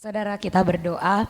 Saudara, kita berdoa.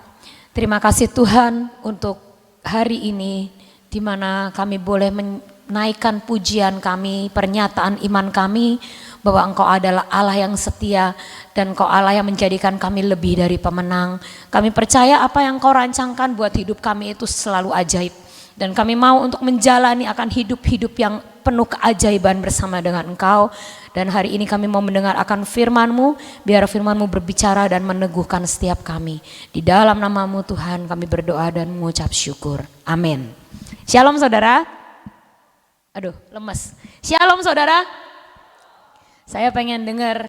Terima kasih Tuhan untuk hari ini di mana kami boleh menaikkan pujian kami, pernyataan iman kami bahwa Engkau adalah Allah yang setia dan Engkau Allah yang menjadikan kami lebih dari pemenang. Kami percaya apa yang Engkau rancangkan buat hidup kami itu selalu ajaib. Dan kami mau untuk menjalani akan hidup-hidup yang penuh keajaiban bersama dengan Engkau. Dan hari ini kami mau mendengar akan firman-Mu, biar firman-Mu berbicara dan meneguhkan setiap kami. Di dalam nama-Mu Tuhan kami berdoa dan mengucap syukur. Amin. Shalom saudara. Aduh lemes. Shalom saudara. Saya pengen dengar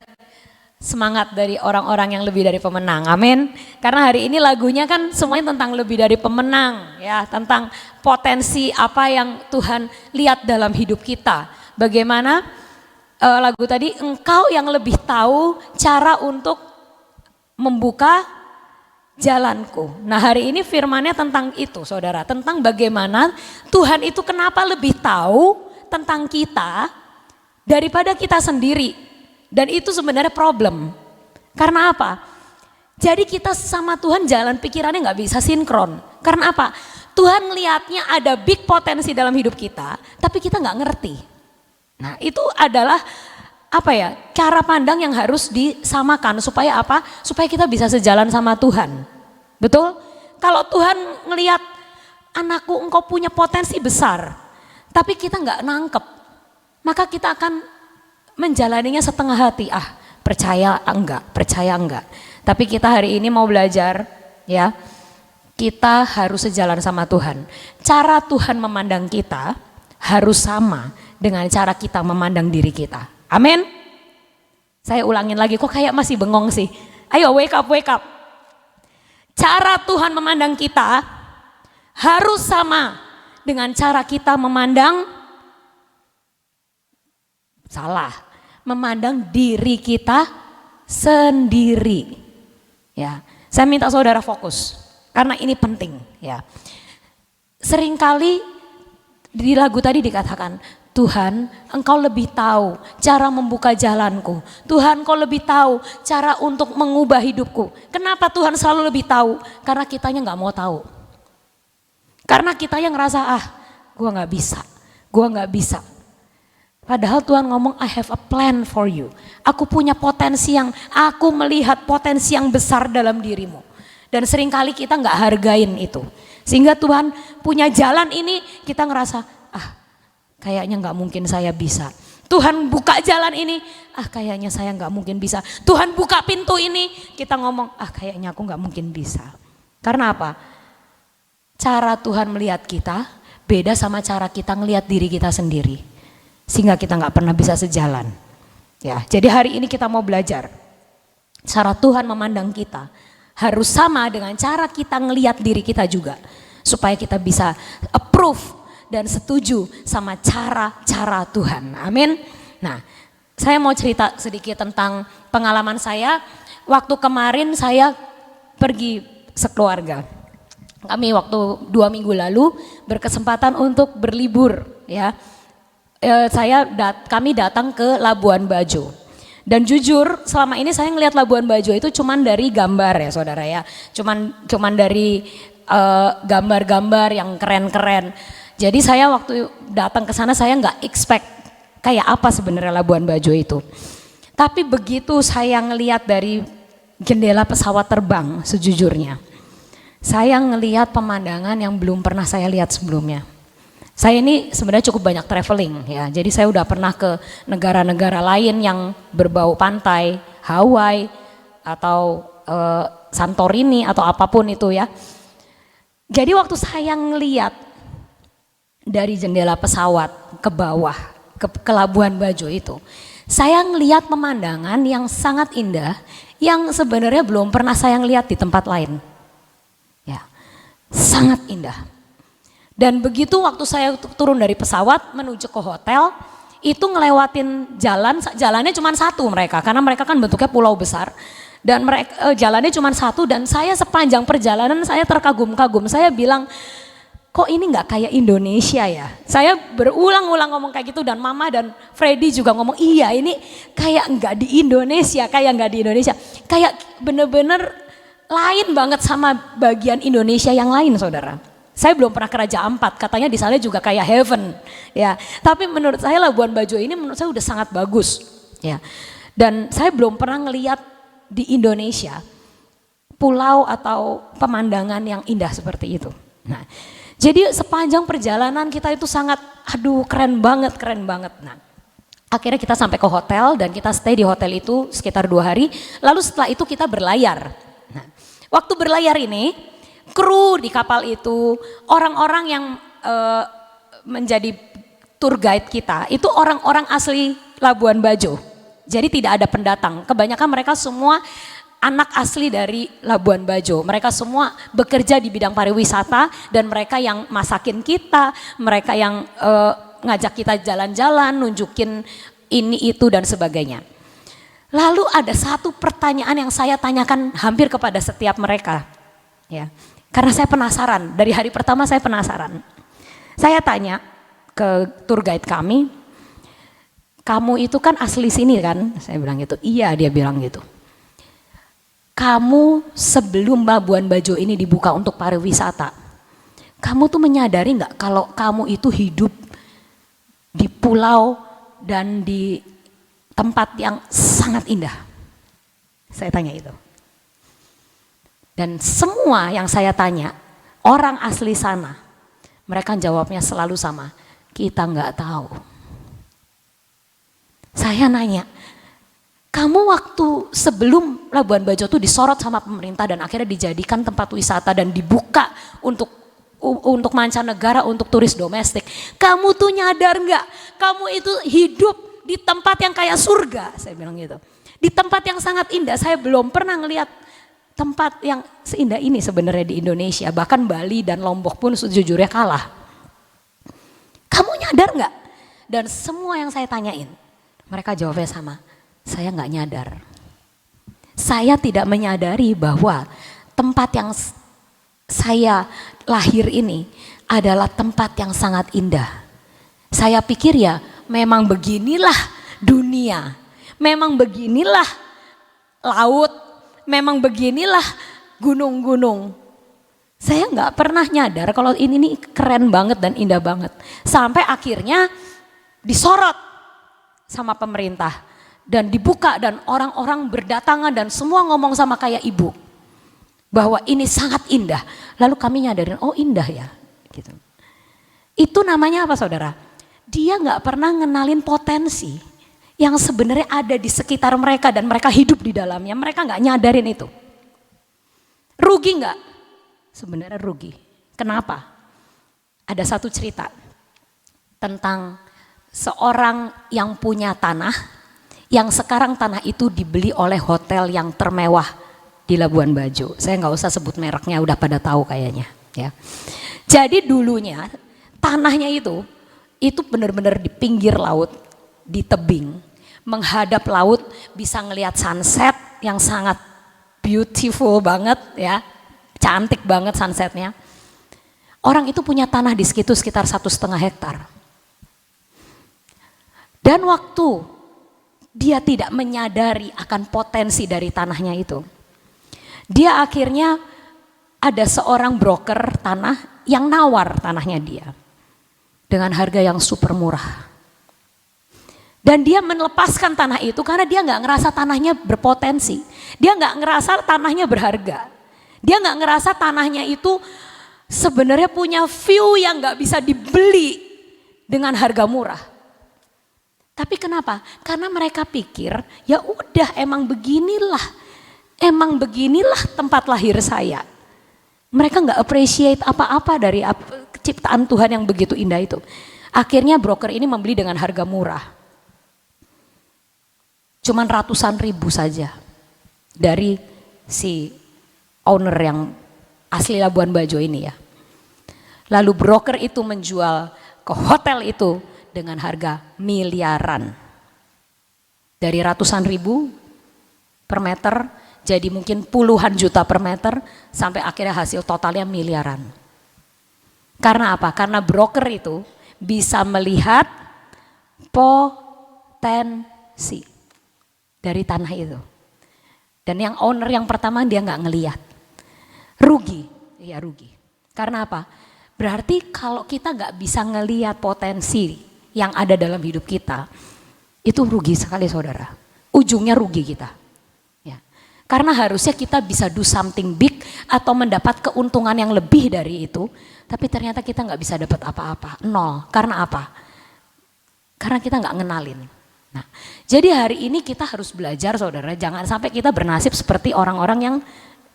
semangat dari orang-orang yang lebih dari pemenang, amin. Karena hari ini lagunya kan semuanya tentang lebih dari pemenang, ya, tentang potensi apa yang Tuhan lihat dalam hidup kita. Bagaimana lagu tadi, Engkau yang lebih tahu cara untuk membuka jalanku. Nah hari ini firmannya tentang itu saudara, tentang bagaimana Tuhan itu kenapa lebih tahu tentang kita daripada kita sendiri. Dan itu sebenarnya problem. Karena apa? Jadi kita sama Tuhan jalan pikirannya gak bisa sinkron. Karena apa? Tuhan ngelihatnya ada big potensi dalam hidup kita, tapi kita gak ngerti. Nah itu adalah apa ya? Cara pandang yang harus disamakan supaya apa? Supaya kita bisa sejalan sama Tuhan. Betul? Kalau Tuhan ngelihat anakku engkau punya potensi besar, tapi kita gak nangkep, maka kita akan menjalaninya setengah hati, percaya enggak. Tapi kita hari ini mau belajar ya, kita harus sejalan sama Tuhan. Cara Tuhan memandang kita harus sama dengan cara kita memandang diri kita. Amin. Saya ulangin lagi, kok kayak masih bengong sih. Ayo wake up. Cara Tuhan memandang kita harus sama dengan cara kita memandang diri kita sendiri. Ya, saya minta saudara fokus karena ini penting ya. Seringkali di lagu tadi dikatakan, Tuhan engkau lebih tahu cara membuka jalanku. Tuhan engkau lebih tahu cara untuk mengubah hidupku. Kenapa Tuhan selalu lebih tahu? Karena kitanya gak mau tahu. Karena kita yang ngerasa gue gak bisa. Padahal Tuhan ngomong I have a plan for you. Aku punya aku melihat potensi yang besar dalam dirimu. Dan seringkali kita gak hargain itu. Sehingga Tuhan punya jalan ini kita ngerasa kayaknya gak mungkin saya bisa. Tuhan buka jalan ini, kayaknya saya gak mungkin bisa. Tuhan buka pintu ini, kita ngomong kayaknya aku gak mungkin bisa. Karena apa? Cara Tuhan melihat kita beda sama cara kita ngelihat diri kita sendiri. Sehingga kita gak pernah bisa sejalan. Ya, jadi hari ini kita mau belajar cara Tuhan memandang kita harus sama dengan cara kita ngelihat diri kita juga, supaya kita bisa approve dan setuju sama cara-cara Tuhan. Amin. Nah, saya mau cerita sedikit tentang pengalaman saya. Waktu kemarin saya pergi sekeluarga. Kami waktu 2 minggu lalu berkesempatan untuk berlibur ya. Kami datang ke Labuan Bajo. Dan jujur selama ini saya ngelihat Labuan Bajo itu cuman dari gambar ya saudara ya. Cuman dari gambar-gambar yang keren-keren. Jadi saya waktu datang ke sana saya nggak expect kayak apa sebenarnya Labuan Bajo itu. Tapi begitu saya ngelihat dari jendela pesawat terbang, sejujurnya saya ngelihat pemandangan yang belum pernah saya lihat sebelumnya. Saya ini sebenarnya cukup banyak traveling ya, jadi saya udah pernah ke negara-negara lain yang berbau pantai, Hawaii atau Santorini atau apapun itu ya. Jadi waktu saya ngeliat dari jendela pesawat ke bawah ke Labuan Bajo itu, saya ngeliat pemandangan yang sangat indah yang sebenarnya belum pernah saya ngeliat di tempat lain. Ya, sangat indah. Dan begitu waktu saya turun dari pesawat menuju ke hotel, itu ngelewatin jalannya cuma satu mereka, karena mereka kan bentuknya pulau besar. Dan jalannya cuma satu, dan saya sepanjang perjalanan saya terkagum-kagum. Saya bilang, kok ini gak kayak Indonesia ya? Saya berulang-ulang ngomong kayak gitu, dan Mama dan Freddy juga ngomong, iya ini kayak gak di Indonesia, kayak bener-bener lain banget sama bagian Indonesia yang lain, saudara. Saya belum pernah ke Raja Ampat, katanya di sana juga kayak heaven, ya. Tapi menurut saya Labuan Bajo ini menurut saya udah sangat bagus, ya. Dan saya belum pernah ngelihat di Indonesia pulau atau pemandangan yang indah seperti itu. Nah, jadi sepanjang perjalanan kita itu sangat, aduh keren banget, keren banget. Nah, akhirnya kita sampai ke hotel dan kita stay di hotel itu sekitar 2 hari. Lalu setelah itu kita berlayar. Nah, waktu berlayar ini, kru di kapal itu, orang-orang yang menjadi tour guide kita, itu orang-orang asli Labuan Bajo. Jadi tidak ada pendatang, kebanyakan mereka semua anak asli dari Labuan Bajo. Mereka semua bekerja di bidang pariwisata dan mereka yang masakin kita, mereka yang ngajak kita jalan-jalan, nunjukin ini itu dan sebagainya. Lalu ada satu pertanyaan yang saya tanyakan hampir kepada setiap mereka, ya. Karena saya penasaran, dari hari pertama saya penasaran. Saya tanya ke tour guide kami, kamu itu kan asli sini kan? Saya bilang gitu, iya dia bilang gitu. Kamu sebelum Labuan Bajo ini dibuka untuk pariwisata, kamu tuh menyadari nggak kalau kamu itu hidup di pulau dan di tempat yang sangat indah? Saya tanya itu. Dan semua yang saya tanya, orang asli sana, mereka jawabnya selalu sama, kita nggak tahu. Saya nanya, kamu waktu sebelum Labuan Bajo tuh disorot sama pemerintah dan akhirnya dijadikan tempat wisata dan dibuka untuk mancanegara, untuk turis domestik. Kamu tuh nyadar nggak? Kamu itu hidup di tempat yang kayak surga, saya bilang gitu. Di tempat yang sangat indah, saya belum pernah ngelihat tempat yang seindah ini sebenarnya di Indonesia. Bahkan Bali dan Lombok pun sejujurnya kalah. Kamu nyadar nggak? Dan semua yang saya tanyain, mereka jawabnya sama, saya nggak nyadar. Saya tidak menyadari bahwa tempat yang saya lahir ini adalah tempat yang sangat indah. Saya pikir ya memang beginilah dunia, memang beginilah laut, memang beginilah gunung-gunung. Saya nggak pernah nyadar kalau ini nih keren banget dan indah banget. Sampai akhirnya disorot sama pemerintah dan dibuka dan orang-orang berdatangan dan semua ngomong sama kayak ibu bahwa ini sangat indah. Lalu kami nyadarin, oh indah ya. Gitu. Itu namanya apa saudara? Dia nggak pernah ngenalin potensi yang sebenarnya ada di sekitar mereka dan mereka hidup di dalamnya. Mereka nggak nyadarin itu. Rugi nggak? Sebenarnya rugi. Kenapa? Ada satu cerita tentang seorang yang punya tanah, yang sekarang tanah itu dibeli oleh hotel yang termewah di Labuan Bajo. Saya nggak usah sebut mereknya, udah pada tahu kayaknya. Ya. Jadi dulunya tanahnya itu benar-benar di pinggir laut, di tebing, menghadap laut, bisa ngelihat sunset yang sangat beautiful banget ya, cantik banget sunsetnya. Orang itu punya tanah di situ sekitar 1,5 hektar. Dan waktu dia tidak menyadari akan potensi dari tanahnya itu, dia akhirnya ada seorang broker tanah yang nawar tanahnya dia dengan harga yang super murah. Dan dia melepaskan tanah itu karena dia nggak ngerasa tanahnya berpotensi, dia nggak ngerasa tanahnya berharga, dia nggak ngerasa tanahnya itu sebenarnya punya view yang nggak bisa dibeli dengan harga murah. Tapi kenapa? Karena mereka pikir ya udah emang beginilah tempat lahir saya. Mereka nggak appreciate apa-apa dari ciptaan Tuhan yang begitu indah itu. Akhirnya broker ini membeli dengan harga murah. Cuman ratusan ribu saja dari si owner yang asli Labuan Bajo ini ya. Lalu broker itu menjual ke hotel itu dengan harga miliaran. Dari ratusan ribu per meter jadi mungkin puluhan juta per meter sampai akhirnya hasil totalnya miliaran. Karena apa? Karena broker itu bisa melihat potensi dari tanah itu. Dan yang owner yang pertama dia nggak ngelihat. Rugi, ya rugi. Karena apa? Berarti kalau kita nggak bisa ngelihat potensi yang ada dalam hidup kita, itu rugi sekali saudara. Ujungnya rugi kita. Ya. Karena harusnya kita bisa do something big atau mendapat keuntungan yang lebih dari itu, tapi ternyata kita nggak bisa dapat apa-apa, nol. Karena apa? Karena kita nggak ngenalin. Nah, jadi hari ini kita harus belajar saudara, jangan sampai kita bernasib seperti orang-orang yang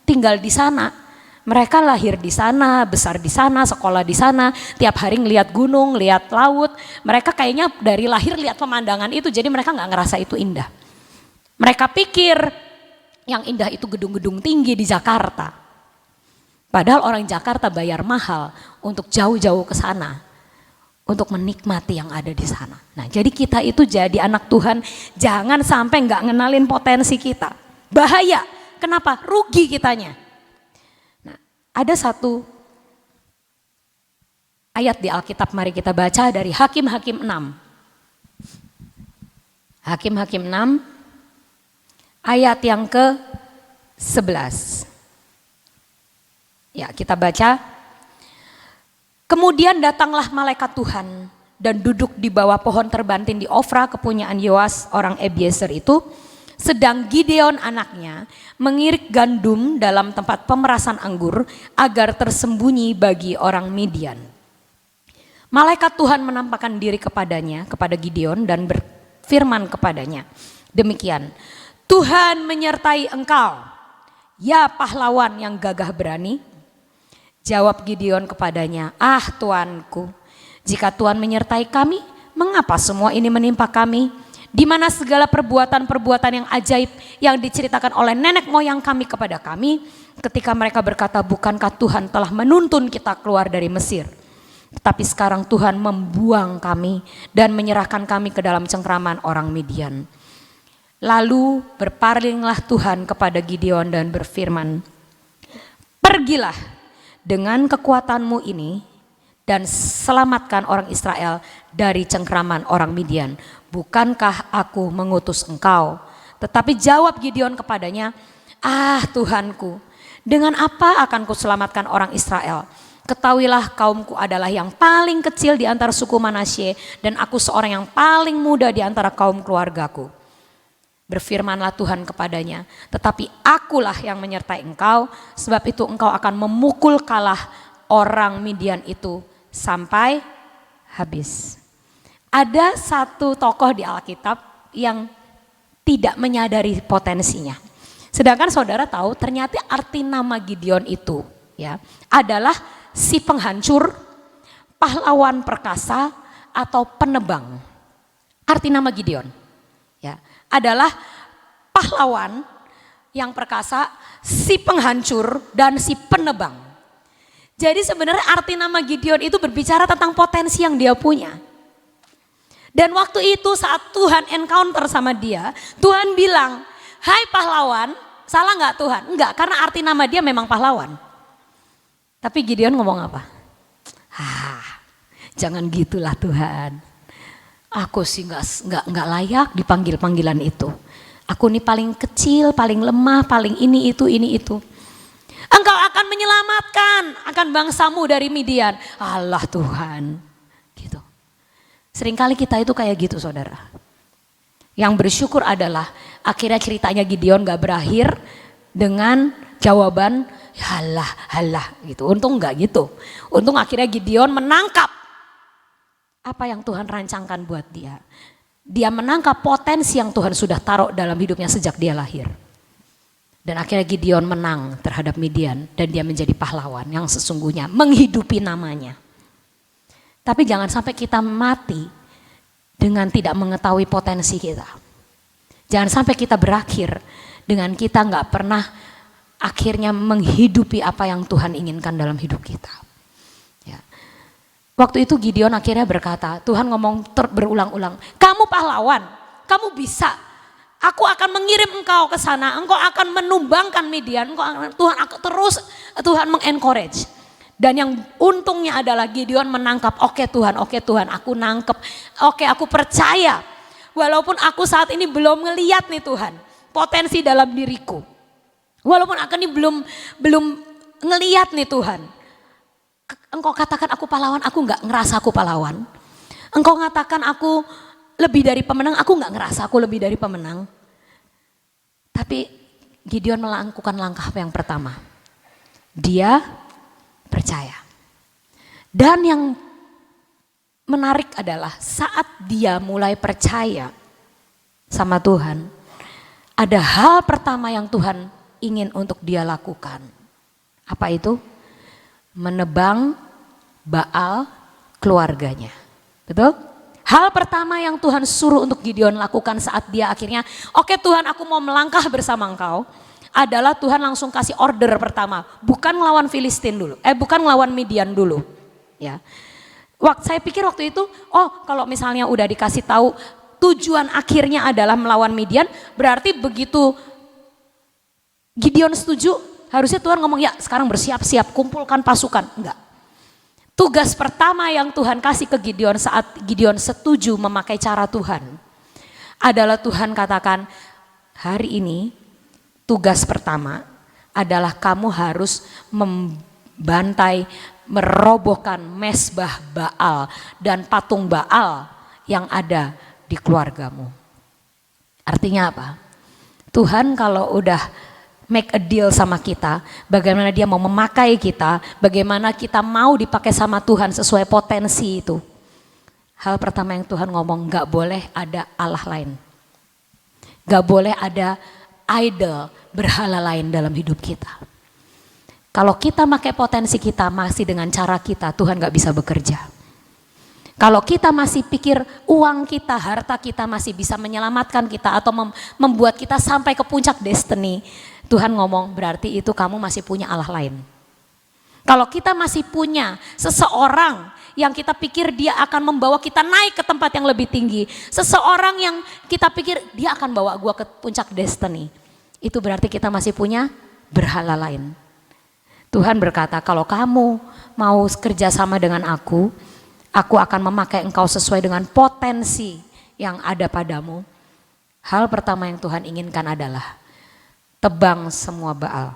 tinggal di sana. Mereka lahir di sana, besar di sana, sekolah di sana, tiap hari ngeliat gunung, lihat laut. Mereka kayaknya dari lahir lihat pemandangan itu, jadi mereka nggak ngerasa itu indah. Mereka pikir yang indah itu gedung-gedung tinggi di Jakarta. Padahal orang Jakarta bayar mahal untuk jauh-jauh ke sana, untuk menikmati yang ada di sana. Nah, jadi kita itu jadi anak Tuhan, jangan sampai nggak ngenalin potensi kita. Bahaya, kenapa? Rugi kitanya. Ada satu ayat di Alkitab, mari kita baca dari Hakim-Hakim 6. Hakim-Hakim 6 ayat yang ke-11. Ya, kita baca. Kemudian datanglah malaikat Tuhan dan duduk di bawah pohon terbantin di Ofra kepunyaan Yoas orang Ebiezer itu. Sedang Gideon anaknya mengirik gandum dalam tempat pemerasan anggur agar tersembunyi bagi orang Midian. Malaikat Tuhan menampakkan diri kepadanya, kepada Gideon dan berfirman kepadanya, demikian, Tuhan menyertai engkau, ya pahlawan yang gagah berani. Jawab Gideon kepadanya, Tuanku, jika Tuhan menyertai kami, mengapa semua ini menimpa kami? Di mana segala perbuatan-perbuatan yang ajaib yang diceritakan oleh nenek moyang kami kepada kami ketika mereka berkata, bukankah Tuhan telah menuntun kita keluar dari Mesir? Tetapi sekarang Tuhan membuang kami dan menyerahkan kami ke dalam cengkraman orang Midian. Lalu berpalinglah Tuhan kepada Gideon dan berfirman, pergilah dengan kekuatanmu ini dan selamatkan orang Israel dari cengkraman orang Midian. Bukankah aku mengutus engkau? Tetapi jawab Gideon kepadanya, Tuhanku, dengan apa akan kuselamatkan orang Israel? Ketahuilah kaumku adalah yang paling kecil di antara suku Manasye dan aku seorang yang paling muda di antara kaum keluargaku. Berfirmanlah Tuhan kepadanya, tetapi akulah yang menyertai engkau, sebab itu engkau akan memukul kalah orang Midian itu sampai habis. Ada satu tokoh di Alkitab yang tidak menyadari potensinya. Sedangkan saudara tahu ternyata arti nama Gideon itu ya adalah si penghancur, pahlawan perkasa atau penebang. Arti nama Gideon ya adalah pahlawan yang perkasa, si penghancur dan si penebang. Jadi sebenarnya arti nama Gideon itu berbicara tentang potensi yang dia punya. Dan waktu itu saat Tuhan encounter sama dia, Tuhan bilang, hai pahlawan, salah gak Tuhan? Enggak, karena arti nama dia memang pahlawan. Tapi Gideon ngomong apa? Jangan gitulah Tuhan. Aku sih nggak layak dipanggil panggilan itu. Aku nih paling kecil, paling lemah, paling ini itu. Engkau akan menyelamatkan akan bangsamu dari Midian. Allah Tuhan. Gitu. Seringkali kita itu kayak gitu saudara. Yang bersyukur adalah akhirnya ceritanya Gideon gak berakhir dengan jawaban halah gitu. Untung gak gitu. Untung akhirnya Gideon menangkap apa yang Tuhan rancangkan buat dia. Dia menangkap potensi yang Tuhan sudah taruh dalam hidupnya sejak dia lahir. Dan akhirnya Gideon menang terhadap Midian dan dia menjadi pahlawan yang sesungguhnya menghidupi namanya. Tapi jangan sampai kita mati dengan tidak mengetahui potensi kita. Jangan sampai kita berakhir dengan kita nggak pernah akhirnya menghidupi apa yang Tuhan inginkan dalam hidup kita. Ya. Waktu itu Gideon akhirnya berkata, Tuhan ngomong berulang-ulang, kamu pahlawan, kamu bisa. Aku akan mengirim engkau ke sana, engkau akan menumbangkan Midian, Tuhan mengencourage. Dan yang untungnya adalah Gideon menangkap, oke Tuhan, aku nangkep, oke aku percaya. Walaupun aku saat ini belum ngeliat nih Tuhan, potensi dalam diriku. Walaupun aku ini belum ngeliat nih Tuhan. Engkau katakan aku pahlawan, aku nggak ngerasa aku pahlawan. Engkau katakan aku lebih dari pemenang, aku nggak ngerasa aku lebih dari pemenang. Tapi Gideon melakukan langkah yang pertama. Dia percaya. Dan yang menarik adalah saat dia mulai percaya sama Tuhan, ada hal pertama yang Tuhan ingin untuk dia lakukan. Apa itu? Menebang Baal keluarganya. Betul? Hal pertama yang Tuhan suruh untuk Gideon lakukan saat dia akhirnya, oke Tuhan aku mau melangkah bersama engkau, adalah Tuhan langsung kasih order pertama, bukan melawan Filistin dulu, bukan melawan Midian dulu. Ya, saya pikir waktu itu, kalau misalnya udah dikasih tahu tujuan akhirnya adalah melawan Midian, berarti begitu Gideon setuju, harusnya Tuhan ngomong ya sekarang bersiap-siap, kumpulkan pasukan. Enggak. Tugas pertama yang Tuhan kasih ke Gideon saat Gideon setuju memakai cara Tuhan adalah Tuhan katakan, hari ini tugas pertama adalah kamu harus membantai, merobohkan mesbah Baal dan patung Baal yang ada di keluargamu. Artinya apa? Tuhan kalau udah make a deal sama kita, bagaimana dia mau memakai kita, bagaimana kita mau dipakai sama Tuhan sesuai potensi itu. Hal pertama yang Tuhan ngomong, gak boleh ada Allah lain. Gak boleh ada idol, berhala lain dalam hidup kita. Kalau kita pakai potensi kita masih dengan cara kita, Tuhan gak bisa bekerja. Kalau kita masih pikir uang kita, harta kita masih bisa menyelamatkan kita atau membuat kita sampai ke puncak destiny, Tuhan ngomong berarti itu kamu masih punya Allah lain. Kalau kita masih punya seseorang yang kita pikir dia akan membawa kita naik ke tempat yang lebih tinggi, seseorang yang kita pikir dia akan bawa gua ke puncak destiny, itu berarti kita masih punya berhala lain. Tuhan berkata kalau kamu mau kerja sama dengan aku akan memakai engkau sesuai dengan potensi yang ada padamu. Hal pertama yang Tuhan inginkan adalah tebang semua Baal,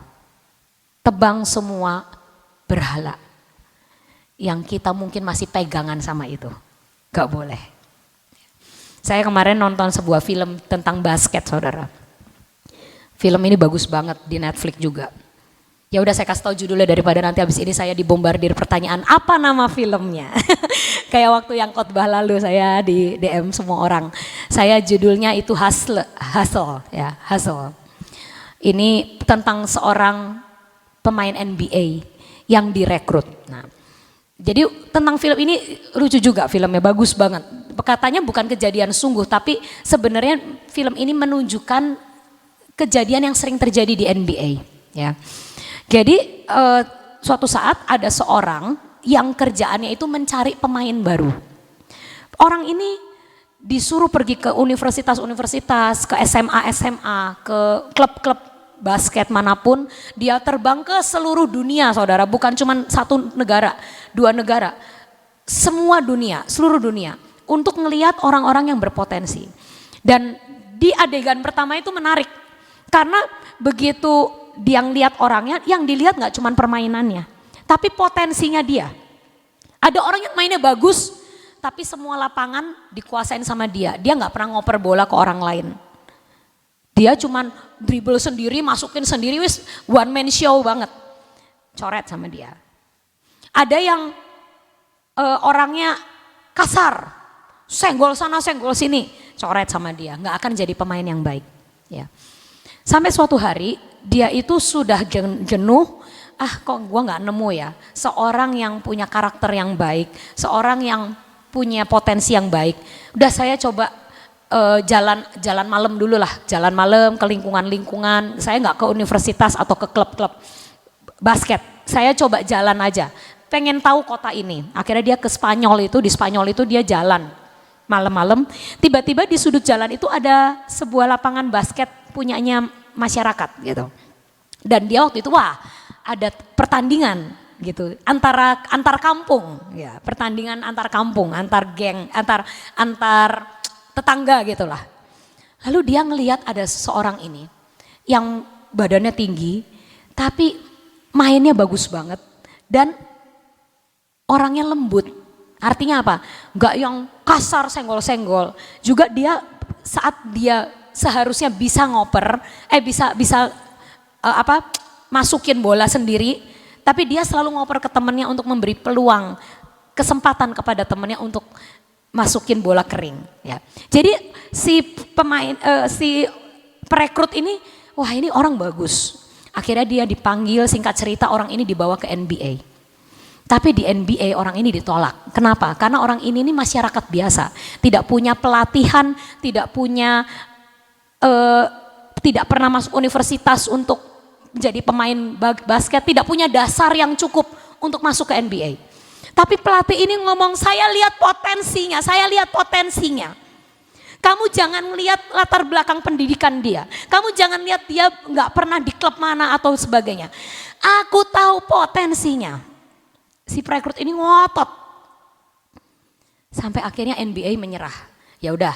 tebang semua berhala yang kita mungkin masih pegangan sama itu. Gak boleh. Saya kemarin nonton sebuah film tentang basket, saudara. Film ini bagus banget di Netflix juga. Ya udah saya kasih tahu judulnya daripada nanti habis ini saya dibombardir pertanyaan apa nama filmnya. Kayak waktu yang khotbah lalu saya di DM semua orang. Saya judulnya itu Hustle, ya, Hustle. Ini tentang seorang pemain NBA yang direkrut. Nah, jadi tentang film ini lucu juga, filmnya bagus banget. Katanya bukan kejadian sungguh, tapi sebenarnya film ini menunjukkan kejadian yang sering terjadi di NBA. Ya, jadi suatu saat ada seorang yang kerjaannya itu mencari pemain baru. Orang ini disuruh pergi ke universitas-universitas, ke SMA-SMA, ke klub-klub basket manapun, dia terbang ke seluruh dunia, saudara, bukan cuma satu negara, dua negara, semua dunia, seluruh dunia, untuk ngelihat orang-orang yang berpotensi. Dan di adegan pertama itu menarik, karena begitu dia ngelihat orangnya, yang dilihat gak cuma permainannya, tapi potensinya dia. Ada orang yang mainnya bagus, tapi semua lapangan dikuasain sama dia. Dia gak pernah ngoper bola ke orang lain. Dia cuman dribble sendiri, masukin sendiri, wis one man show banget. Coret sama dia. Ada yang orangnya kasar, senggol sana, senggol sini, coret sama dia. Gak akan jadi pemain yang baik. Ya. Sampai suatu hari dia itu sudah jenuh, kok gua gak nemu ya. Seorang yang punya karakter yang baik, seorang yang punya potensi yang baik. Udah saya coba jalan malam dulu lah, jalan malam ke lingkungan-lingkungan. Saya nggak ke universitas atau ke klub-klub basket. Saya coba jalan aja, pengen tahu kota ini. Akhirnya dia ke Spanyol itu, di Spanyol itu dia jalan malam-malam. Tiba-tiba di sudut jalan itu ada sebuah lapangan basket punyanya masyarakat gitu. Dan dia waktu itu ada pertandingan gitu antar kampung ya, pertandingan antar kampung, antar geng, antar tetangga gitulah. Lalu dia ngelihat ada seseorang ini yang badannya tinggi, tapi mainnya bagus banget dan orangnya lembut. Artinya apa? Enggak yang kasar senggol-senggol. Juga dia saat dia seharusnya bisa ngoper, bisa masukin bola sendiri, tapi dia selalu ngoper ke temennya untuk memberi peluang, kesempatan kepada temennya untuk masukin bola kering. Ya. Jadi si perekrut ini, wah ini orang bagus. Akhirnya dia dipanggil, singkat cerita orang ini dibawa ke NBA. Tapi di NBA orang ini ditolak. Kenapa? Karena orang ini masyarakat biasa, tidak punya pelatihan, tidak pernah masuk universitas untuk menjadi pemain basket, tidak punya dasar yang cukup untuk masuk ke NBA. Tapi pelatih ini ngomong, saya lihat potensinya. Kamu jangan lihat latar belakang pendidikan dia. Kamu jangan lihat dia nggak pernah di klub mana atau sebagainya. Aku tahu potensinya. Si perekrut ini ngotot. Sampai akhirnya NBA menyerah. Ya udah,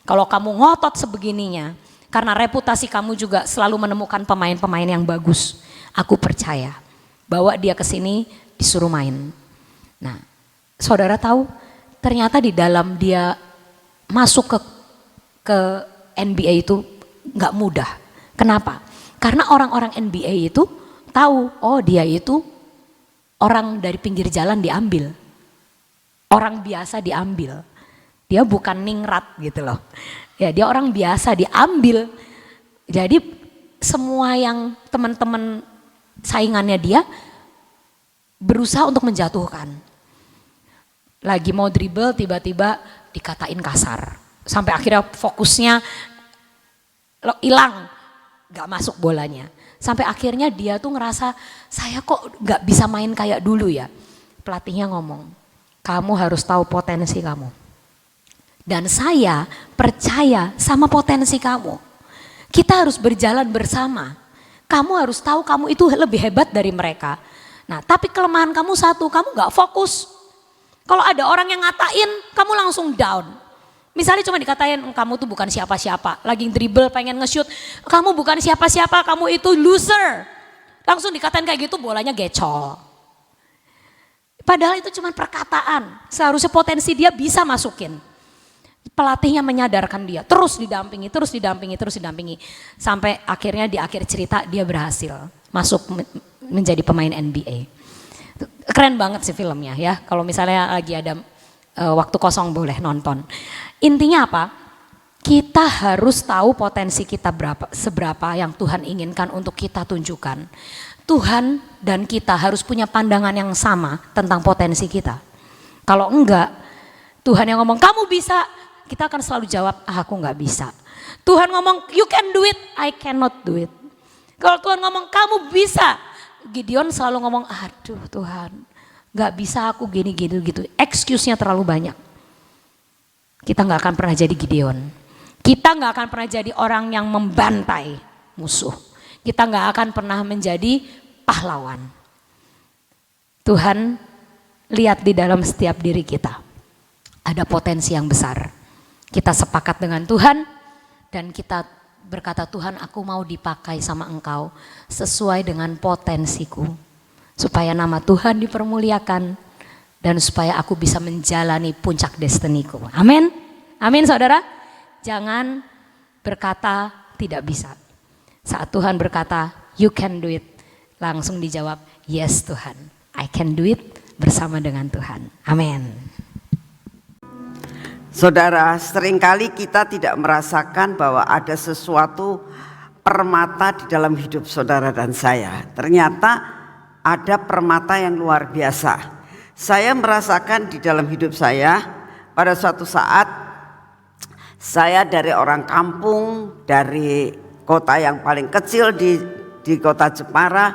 kalau kamu ngotot sebegininya, karena reputasi kamu juga selalu menemukan pemain-pemain yang bagus. Aku percaya, bawa dia ke sini disuruh main. Nah, saudara tahu ternyata di dalam dia masuk ke NBA itu nggak mudah. Kenapa? Karena orang-orang NBA itu tahu, oh dia itu orang dari pinggir jalan diambil. Orang biasa diambil. Dia bukan ningrat gitu loh. Ya dia orang biasa diambil. Jadi semua yang teman-teman saingannya dia berusaha untuk menjatuhkan. Lagi mau dribble tiba-tiba dikatain kasar. Sampai akhirnya fokusnya hilang, gak masuk bolanya. Sampai akhirnya dia tuh ngerasa, saya kok gak bisa main kayak dulu ya. Pelatihnya ngomong, kamu harus tahu potensi kamu. Dan saya percaya sama potensi kamu. Kita harus berjalan bersama. Kamu harus tahu kamu itu lebih hebat dari mereka. Nah tapi kelemahan kamu satu, kamu gak fokus. Kalau ada orang yang ngatain, kamu langsung down. Misalnya cuma dikatain, kamu tuh bukan siapa-siapa. Lagi dribble pengen nge-shoot, kamu bukan siapa-siapa, kamu itu loser. Langsung dikatain kayak gitu, bolanya gecol. Padahal itu cuma perkataan. Seharusnya potensi dia bisa masukin. Pelatihnya menyadarkan dia, terus didampingi. Sampai akhirnya di akhir cerita dia berhasil masuk menjadi pemain NBA. Keren banget sih filmnya ya. Kalau misalnya lagi ada waktu kosong boleh nonton. Intinya apa? Kita harus tahu potensi kita seberapa yang Tuhan inginkan untuk kita tunjukkan. Tuhan dan kita harus punya pandangan yang sama tentang potensi kita. Kalau enggak, Tuhan yang ngomong kamu bisa, kita akan selalu jawab aku enggak bisa. Tuhan ngomong you can do it, I cannot do it. Kalau Tuhan ngomong kamu bisa, Gideon selalu ngomong aduh Tuhan enggak bisa aku gini gitu. Excuse-nya terlalu banyak. Kita nggak akan pernah jadi Gideon. Kita nggak akan pernah jadi orang yang membantai musuh. Kita nggak akan pernah menjadi pahlawan. Tuhan lihat di dalam setiap diri kita. Ada potensi yang besar. Kita sepakat dengan Tuhan dan kita berkata Tuhan aku mau dipakai sama Engkau sesuai dengan potensiku. Supaya nama Tuhan dipermuliakan. Dan supaya aku bisa menjalani puncak destiniku. Amin. Amin saudara. Jangan berkata tidak bisa. Saat Tuhan berkata you can do it. Langsung dijawab yes Tuhan. I can do it bersama dengan Tuhan. Amin. Saudara, seringkali kita tidak merasakan bahwa ada sesuatu permata di dalam hidup saudara dan saya. Ternyata ada permata yang luar biasa. Saya merasakan di dalam hidup saya pada suatu saat saya dari orang kampung, dari kota yang paling kecil di kota Jepara,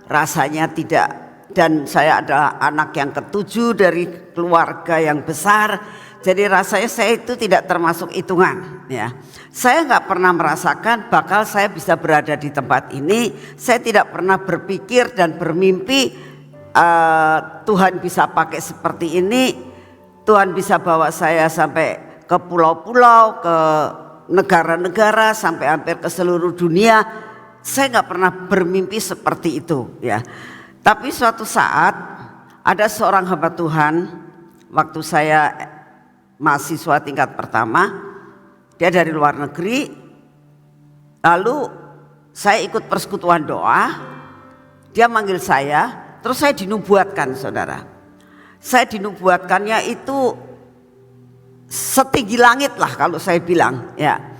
rasanya tidak, dan saya adalah anak yang ketujuh dari keluarga yang besar, jadi rasanya saya itu tidak termasuk hitungan ya. Saya nggak pernah merasakan bakal saya bisa berada di tempat ini. Saya tidak pernah berpikir dan bermimpi Tuhan bisa pakai seperti ini, Tuhan bisa bawa saya sampai ke pulau-pulau, ke negara-negara, sampai hampir ke seluruh dunia. saya nggak pernah bermimpi seperti itu ya. Tapi suatu saat ada seorang hamba Tuhan, waktu saya mahasiswa tingkat pertama, dia dari luar negeri, lalu saya ikut persekutuan doa, dia manggil saya, terus saya dinubuatkan saudara. Saya dinubuatkannya itu setinggi langit lah kalau saya bilang ya.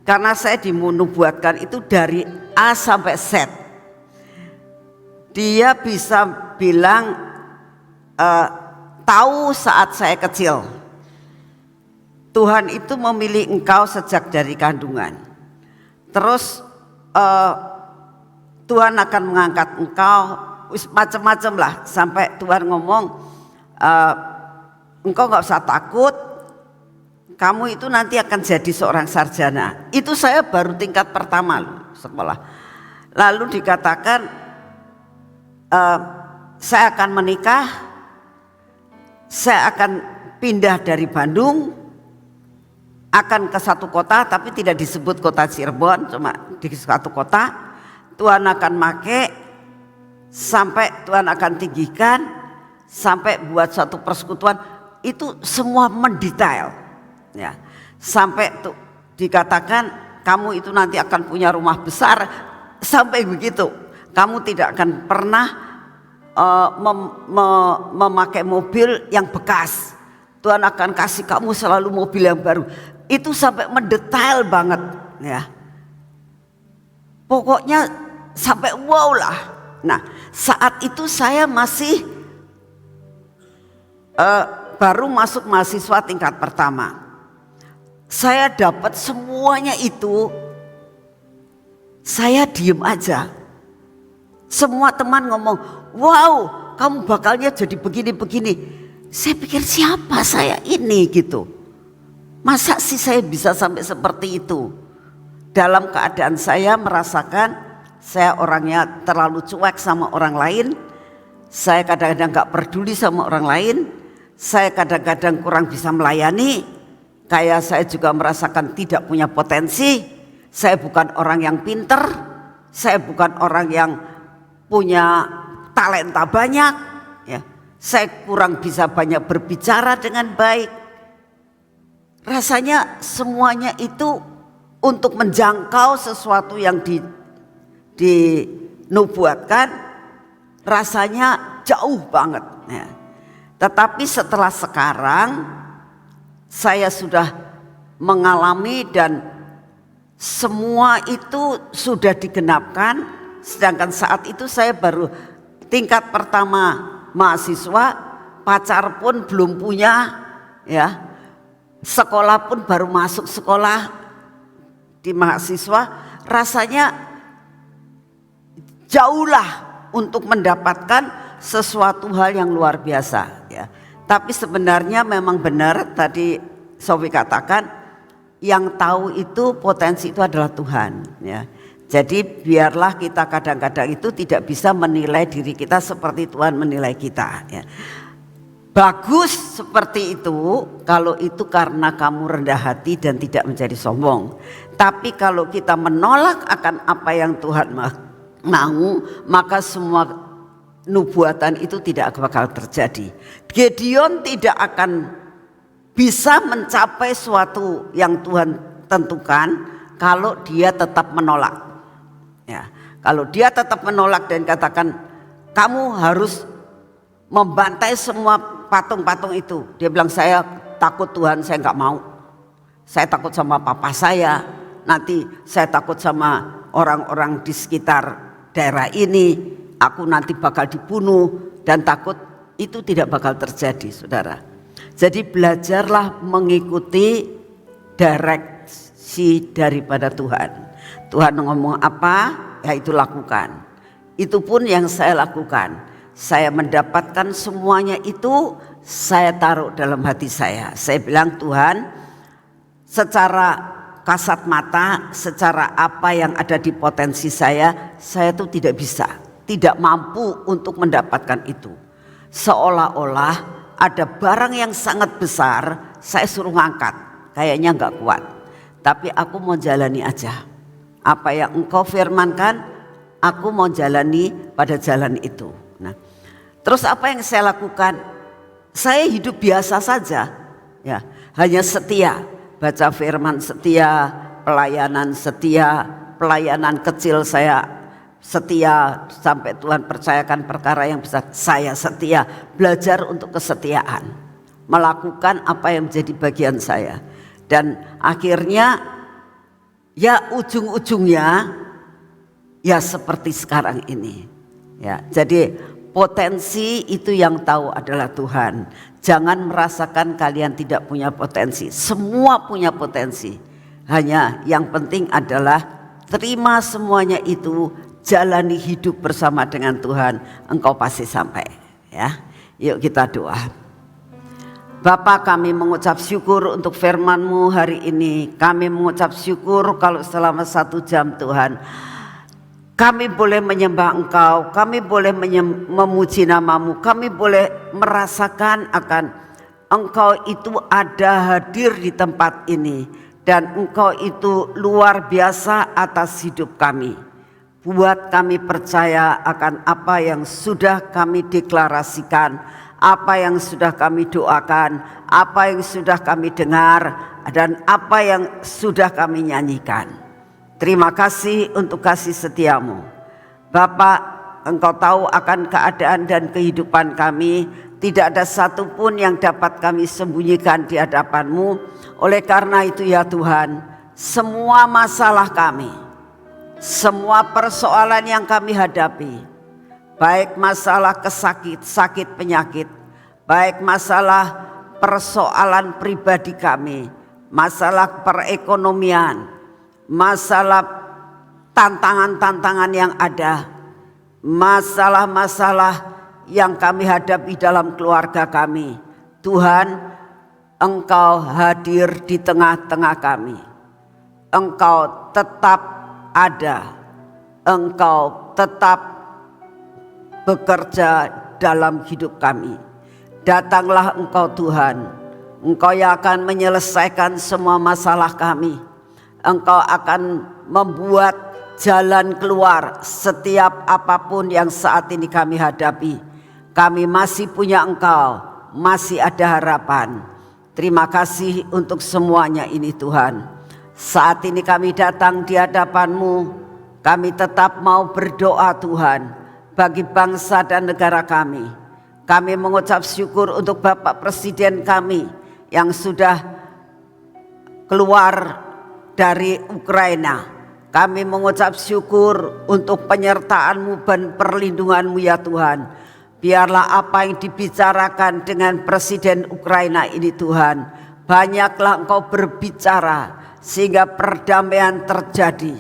Karena saya dinubuatkan itu dari A sampai Z. Dia bisa bilang tahu saat saya kecil, Tuhan itu memilih engkau sejak dari kandungan. Terus Tuhan akan mengangkat engkau, macam-macam lah, sampai Tuhan ngomong engkau nggak usah takut, kamu itu nanti akan jadi seorang sarjana. Itu saya baru tingkat pertama loh, sekolah. Lalu dikatakan saya akan menikah, saya akan pindah dari Bandung, akan ke satu kota, tapi tidak disebut kota Cirebon, cuma di satu kota. Tuhan akan make, sampai Tuhan akan tinggikan, sampai buat satu persekutuan. Itu semua mendetail ya. Sampai tuh dikatakan kamu itu nanti akan punya rumah besar, sampai begitu. Kamu tidak akan pernah memakai mobil yang bekas. Tuhan akan kasih kamu selalu mobil yang baru. Itu sampai mendetail banget ya. Pokoknya sampai wow lah. Nah, saat itu saya masih baru masuk mahasiswa tingkat pertama. Saya dapat semuanya itu, saya diem aja. Semua teman ngomong, wow kamu bakalnya jadi begini-begini. Saya pikir siapa saya ini gitu. Masa sih saya bisa sampai seperti itu. Dalam keadaan saya merasakan saya orangnya terlalu cuek sama orang lain. Saya kadang-kadang gak peduli sama orang lain. Saya kadang-kadang kurang bisa melayani. Kayak saya juga merasakan tidak punya potensi. Saya bukan orang yang pinter. Saya bukan orang yang punya talenta banyak ya. Saya kurang bisa banyak berbicara dengan baik. Rasanya semuanya itu untuk menjangkau sesuatu yang dinubuatkan rasanya jauh banget ya. Tetapi setelah sekarang saya sudah mengalami dan semua itu sudah digenapkan. Sedangkan saat itu saya baru tingkat pertama mahasiswa, pacar pun belum punya ya. Sekolah pun baru masuk sekolah di mahasiswa, rasanya jauhlah untuk mendapatkan sesuatu hal yang luar biasa ya. Tapi sebenarnya memang benar tadi Sofi katakan, yang tahu itu potensi itu adalah Tuhan ya. Jadi biarlah kita kadang-kadang itu tidak bisa menilai diri kita seperti Tuhan menilai kita ya. Bagus seperti itu kalau itu karena kamu rendah hati dan tidak menjadi sombong. Tapi kalau kita menolak akan apa yang Tuhan mau, maka semua nubuatan itu tidak bakal terjadi. Gideon tidak akan bisa mencapai suatu yang Tuhan tentukan kalau dia tetap menolak. Ya, kalau dia tetap menolak dan katakan kamu harus membantai semua patung-patung itu. Dia bilang saya takut Tuhan, saya nggak mau. Saya takut sama papa saya. Nanti saya takut sama orang-orang di sekitar daerah ini. Aku nanti bakal dibunuh dan takut itu tidak bakal terjadi, saudara. Jadi belajarlah mengikuti direksi daripada Tuhan. Tuhan ngomong apa, ya itu lakukan. Itu pun yang saya lakukan. Saya mendapatkan semuanya itu, saya taruh dalam hati saya. Saya bilang Tuhan, secara kasat mata, secara apa yang ada di potensi saya itu tidak bisa, tidak mampu untuk mendapatkan itu. Seolah-olah ada barang yang sangat besar, saya suruh ngangkat, kayaknya nggak kuat. Tapi aku mau jalani aja. Apa yang Engkau firmankan, aku mau jalani pada jalan itu. Nah, terus apa yang saya lakukan? Saya hidup biasa saja, ya, hanya setia, baca firman setia, pelayanan kecil saya setia sampai Tuhan percayakan perkara yang besar. Saya setia, belajar untuk kesetiaan, melakukan apa yang menjadi bagian saya. Dan akhirnya ya ujung-ujungnya ya seperti sekarang ini. Ya, jadi potensi itu yang tahu adalah Tuhan. Jangan merasakan kalian tidak punya potensi. Semua punya potensi. Hanya yang penting adalah terima semuanya itu, jalani hidup bersama dengan Tuhan. Engkau pasti sampai, ya. Yuk kita doa. Bapa, kami mengucap syukur untuk firman-Mu hari ini. Kami mengucap syukur kalau selama 1 jam Tuhan kami boleh menyembah Engkau, kami boleh memuji nama-Mu, kami boleh merasakan akan Engkau itu ada hadir di tempat ini. Dan Engkau itu luar biasa atas hidup kami. Buat kami percaya akan apa yang sudah kami deklarasikan, apa yang sudah kami doakan, apa yang sudah kami dengar, dan apa yang sudah kami nyanyikan. Terima kasih untuk kasih setiamu. Bapak, Engkau tahu akan keadaan dan kehidupan kami. Tidak ada satupun yang dapat kami sembunyikan di hadapan-Mu. Oleh karena itu ya Tuhan, semua masalah kami, semua persoalan yang kami hadapi, baik masalah sakit penyakit, baik masalah persoalan pribadi kami, masalah perekonomian, masalah tantangan-tantangan yang ada, masalah-masalah yang kami hadapi dalam keluarga kami. Tuhan, Engkau hadir di tengah-tengah kami. Engkau tetap ada. Engkau tetap bekerja dalam hidup kami. Datanglah Engkau Tuhan. Engkau yang akan menyelesaikan semua masalah kami. Engkau akan membuat jalan keluar setiap apapun yang saat ini kami hadapi. Kami masih punya Engkau, masih ada harapan. Terima kasih untuk semuanya ini Tuhan. Saat ini kami datang di hadapan-Mu, kami tetap mau berdoa Tuhan bagi bangsa dan negara kami. Kami mengucap syukur untuk Bapak Presiden kami yang sudah keluar dari Ukraina. Kami mengucap syukur untuk penyertaan-Mu dan perlindungan-Mu ya Tuhan. Biarlah apa yang dibicarakan dengan Presiden Ukraina ini Tuhan, banyaklah Engkau berbicara sehingga perdamaian terjadi.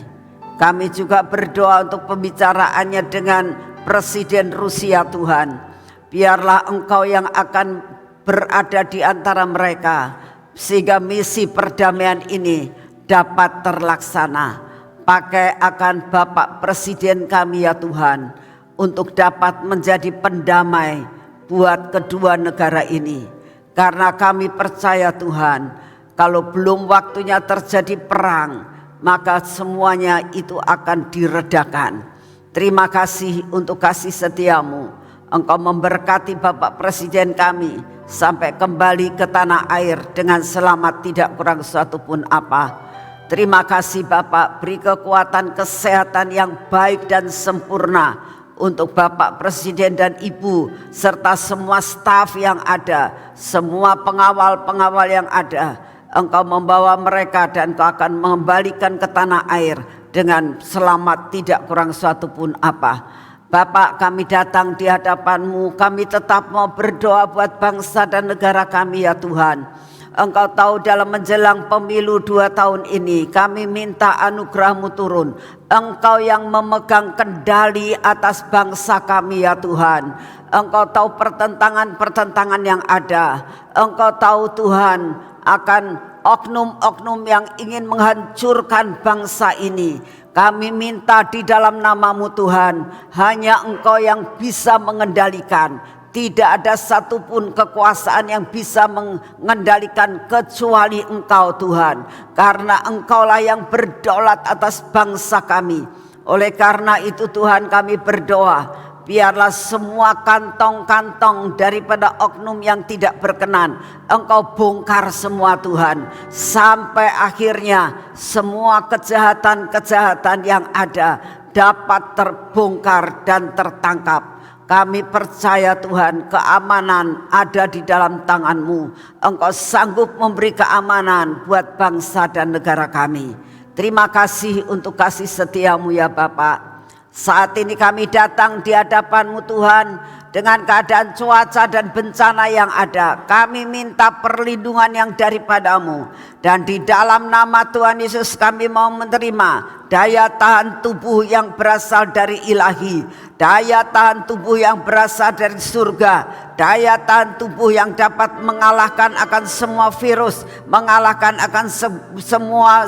Kami juga berdoa untuk pembicaraannya dengan Presiden Rusia Tuhan. Biarlah Engkau yang akan berada di antara mereka sehingga misi perdamaian ini dapat terlaksana. Pakai akan Bapak Presiden kami ya Tuhan, untuk dapat menjadi pendamai buat kedua negara ini. Karena kami percaya Tuhan, kalau belum waktunya terjadi perang, maka semuanya itu akan diredakan. Terima kasih untuk kasih setiamu. Engkau memberkati Bapak Presiden kami sampai kembali ke tanah air dengan selamat, tidak kurang suatu pun apa. Terima kasih Bapak, beri kekuatan kesehatan yang baik dan sempurna untuk Bapak Presiden dan Ibu serta semua staf yang ada, semua pengawal-pengawal yang ada. Engkau membawa mereka dan Engkau akan mengembalikan ke tanah air dengan selamat, tidak kurang suatu pun apa. Bapak, kami datang di hadapan-Mu, kami tetap mau berdoa buat bangsa dan negara kami ya Tuhan. Engkau tahu dalam menjelang pemilu 2 tahun ini, kami minta anugerah-Mu turun. Engkau yang memegang kendali atas bangsa kami ya Tuhan. Engkau tahu pertentangan-pertentangan yang ada. Engkau tahu Tuhan akan oknum-oknum yang ingin menghancurkan bangsa ini. Kami minta di dalam nama-Mu Tuhan, hanya Engkau yang bisa mengendalikan. Tidak ada satupun kekuasaan yang bisa mengendalikan kecuali Engkau Tuhan. Karena Engkaulah yang berdaulat atas bangsa kami. Oleh karena itu Tuhan, kami berdoa, biarlah semua kantong-kantong daripada oknum yang tidak berkenan Engkau bongkar semua Tuhan. Sampai akhirnya semua kejahatan-kejahatan yang ada dapat terbongkar dan tertangkap. Kami percaya Tuhan, keamanan ada di dalam tangan-Mu. Engkau sanggup memberi keamanan buat bangsa dan negara kami. Terima kasih untuk kasih setia-Mu ya Bapa. Saat ini kami datang di hadapan-Mu Tuhan, dengan keadaan cuaca dan bencana yang ada. Kami minta perlindungan yang daripada-Mu. Dan di dalam nama Tuhan Yesus kami mau menerima daya tahan tubuh yang berasal dari ilahi, daya tahan tubuh yang berasal dari surga, daya tahan tubuh yang dapat mengalahkan akan semua virus, mengalahkan akan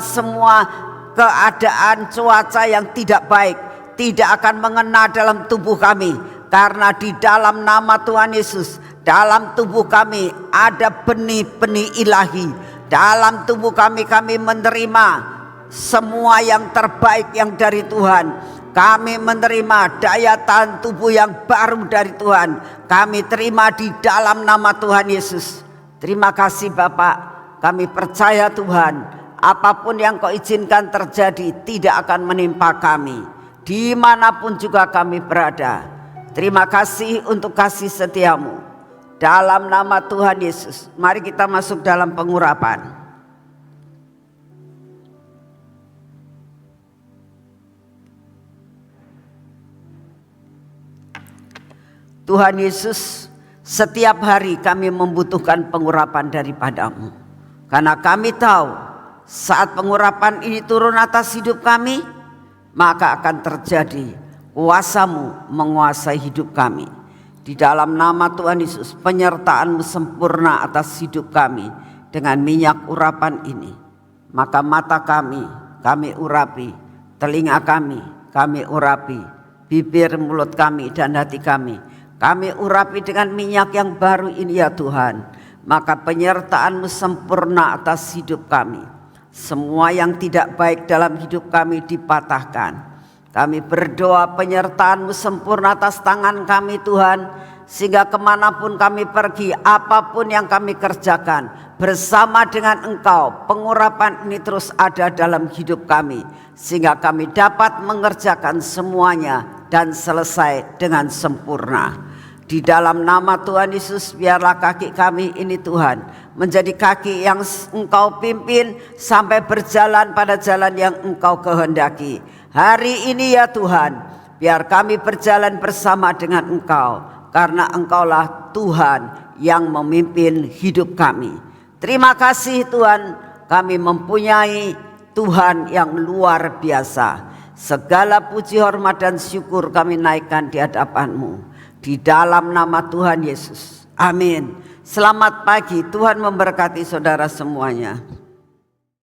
semua keadaan cuaca yang tidak baik, tidak akan mengena dalam tubuh kami. Karena di dalam nama Tuhan Yesus, dalam tubuh kami ada benih-benih ilahi. Dalam tubuh kami menerima semua yang terbaik yang dari Tuhan. Kami menerima daya tahan tubuh yang baru dari Tuhan. Kami terima di dalam nama Tuhan Yesus. Terima kasih Bapak. Kami percaya Tuhan, apapun yang Kau izinkan terjadi tidak akan menimpa kami, dimanapun juga kami berada. Terima kasih untuk kasih setia-Mu. Dalam nama Tuhan Yesus, mari kita masuk dalam pengurapan. Tuhan Yesus, setiap hari kami membutuhkan pengurapan daripada-Mu. Karena kami tahu saat pengurapan ini turun atas hidup kami, maka akan terjadi kuasa-Mu menguasai hidup kami. Di dalam nama Tuhan Yesus, penyertaan-Mu sempurna atas hidup kami dengan minyak urapan ini. Maka mata kami urapi, telinga kami urapi, bibir, mulut kami dan hati kami urapi dengan minyak yang baru ini ya Tuhan. Maka penyertaan-Mu sempurna atas hidup kami. Semua yang tidak baik dalam hidup kami dipatahkan. Kami berdoa penyertaan-Mu sempurna atas tangan kami Tuhan. Sehingga kemanapun kami pergi, apapun yang kami kerjakan, bersama dengan Engkau, pengurapan ini terus ada dalam hidup kami. Sehingga kami dapat mengerjakan semuanya dan selesai dengan sempurna. Di dalam nama Tuhan Yesus, biarlah kaki kami ini Tuhan menjadi kaki yang Engkau pimpin sampai berjalan pada jalan yang Engkau kehendaki. Hari ini ya Tuhan, biar kami berjalan bersama dengan Engkau, karena Engkaulah Tuhan yang memimpin hidup kami. Terima kasih Tuhan, kami mempunyai Tuhan yang luar biasa. Segala puji, hormat dan syukur kami naikkan di hadapan-Mu. Di dalam nama Tuhan Yesus. Amin. Selamat pagi, Tuhan memberkati saudara semuanya.